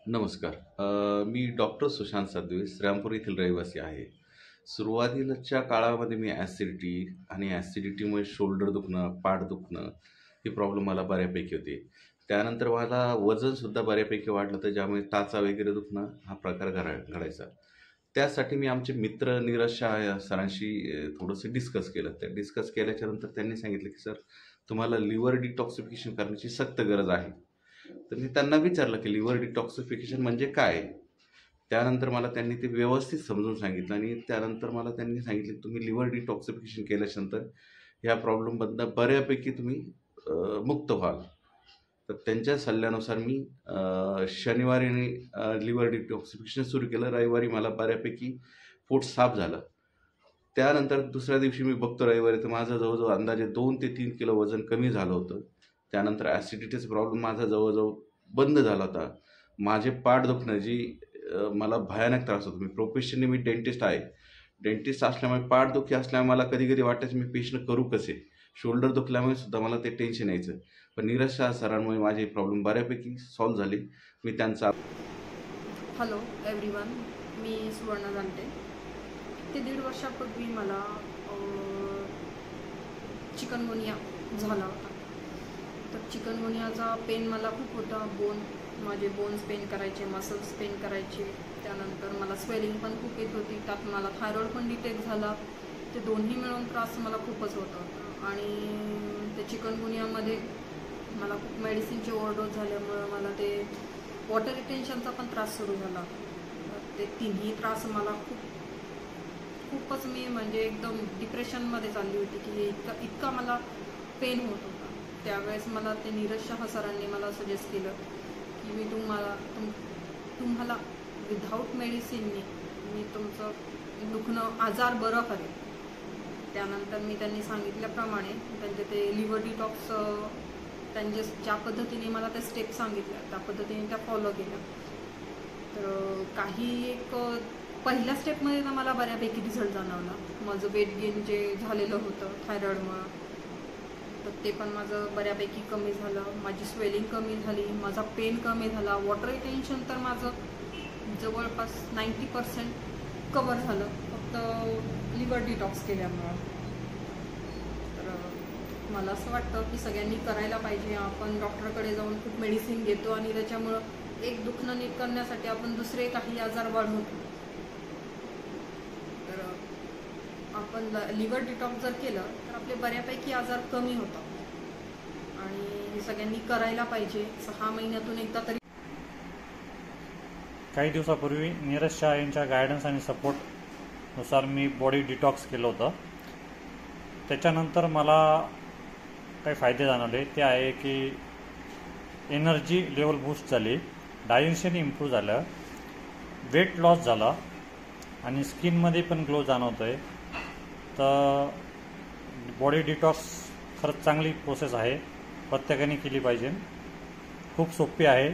नमस्कार. मी डॉक्टर सुशांत सातवे, श्रीरामपूर येथील रहिवासी आहे. सुरुवातीच्या काळामध्ये मी आणि ॲसिडिटीमुळे शोल्डर दुखणं, पाठ दुखणं हे प्रॉब्लेम मला बऱ्यापैकी होते. त्यानंतर मला वजनसुद्धा बऱ्यापैकी वाढलं होतं, ज्यामुळे टाचा वगैरे दुखणं हा प्रकार घडायचा. त्यासाठी मी आमचे मित्र नीरज शहा या सरांशी थोडंसं डिस्कस केलं. ते डिस्कस केल्याच्यानंतर त्यांनी सांगितलं, की "सर, तुम्हाला लिव्हर डिटॉक्सिफिकेशन करण्याची सक्त गरज आहे." तर मी त्यांना विचारलं, की लिव्हर डिटॉक्सिफिकेशन म्हणजे काय? त्यानंतर मला त्यांनी ते व्यवस्थित समजून सांगितलं आणि त्यानंतर मला त्यांनी सांगितलं, की तुम्ही लिव्हर डिटॉक्सिफिकेशन केल्याच्यानंतर ह्या प्रॉब्लेममधनं बऱ्यापैकी तुम्ही मुक्त व्हाल. तर त्यांच्या सल्ल्यानुसार मी शनिवारी लिव्हर डिटॉक्सिफिकेशन सुरू केलं. रविवारी मला बऱ्यापैकी पोट साफ झालं. त्यानंतर दुसऱ्या दिवशी मी बघतो रविवारी तर माझं जवळजवळ अंदाजे 2 ते 3 किलो वजन कमी झालं होतं. त्यानंतर ॲसिडिटीचा प्रॉब्लेम माझा जवळ-जवळ बंद झाला होता. माझे पाठ दुखणं मला भयानक त्रास होतो. मी डेंटिस्ट आहे. डेंटिस्ट असल्यामुळे पाठदुखी असल्यामुळे मला कधी-कधी वाटायचं मी पेशंट करू कसे? शोल्डर दुखल्यामुळे सुद्धा मला ते टेन्शन यायचं. पण नीरज शाह सरांमुळे माझे प्रॉब्लेम बऱ्यापैकी सॉल्व्ह झाले. मी त्यांचा हॅलो एव्हरीवन, मी सुवर्ण जानते. ते 1.5 वर्षापूर्वी मला चिकनगुनिया झाला होता. तर चिकनगुनियाचा पेन मला खूप होता. माझे बोन्स पेन करायचे, मसल्स पेन करायचे. त्यानंतर मला स्वेलिंग पण खूप येत होती. त्यात मला थायरॉइड पण डिटेक्ट झाला. ते दोन्ही मिळून त्रास मला खूपच होत होता. आणि ते चिकनगुनियामध्ये मला खूप मेडिसिनची ओव्हरडोस झाल्यामुळं मला ते वॉटर रिटेन्शनचा पण त्रास सुरू झाला. ते तिन्ही त्रास मला खूपच मी म्हणजे एकदम डिप्रेशनमध्ये चालली होती की इतका मला पेन होत होता. त्यावेळेस मला ते नीरज शहा सरांनी मला सजेस्ट केलं की मी तुम्हाला विदाऊट मेडिसिनने मी तुमचं दुखणं आजार बरं करेन. त्यानंतर मी त्यांनी सांगितल्याप्रमाणे त्यांचे ते लिव्हर डिटॉक्स ज्या पद्धतीने मला त्या स्टेप सांगितल्या त्या पद्धतीने त्या फॉलो केल्या. तर पहिल्या स्टेपमध्ये तर मला बऱ्यापैकी रिझल्ट जाणवला. माझं वेट गेन जे झालेलं होतं थायरॉइडमुळं, तर ते पण माझं बऱ्यापैकी कमी झालं. माझी स्वेलिंग कमी झाली, माझा पेन कमी झाला. वॉटर रिटेन्शन तर माझं जवळपास 90% कवर झालं फक्त लिव्हर डिटॉक्स केल्यामुळं. तर मला असं वाटतं की सगळ्यांनी करायला पाहिजे. आपण डॉक्टरकडे जाऊन खूप मेडिसिन घेतो आणि त्याच्यामुळं एक दुखणं नीट करण्यासाठी आपण दुसरे काही आजार वाढवतो. तर आपण लिव्हर डिटॉक्स जर केलं तर आपले बऱ्यापैकी आजार कमी होतात आणि सगळ्यांनी करायला पाहिजे. 6 महिन्यातून एकदा तरी. काही दिवसापूर्वी नीरज शहा यांच्या गायडन्स आणि सपोर्टनुसार मी बॉडी डिटॉक्स केलं होतं. त्याच्यानंतर मला काही फायदे जाणवले. ते आहे की एनर्जी लेवल बूस्ट झाली, डायजेशन इम्प्रूव्ह झालं, वेट लॉस झाला आणि स्किनमध्ये पण ग्लो जाणवतो आहे. तर बॉडी डिटॉक्स खरंच चांगली प्रोसेस आहे, प्रत्येकाने केली पाहिजे. खूप सोपी आहे.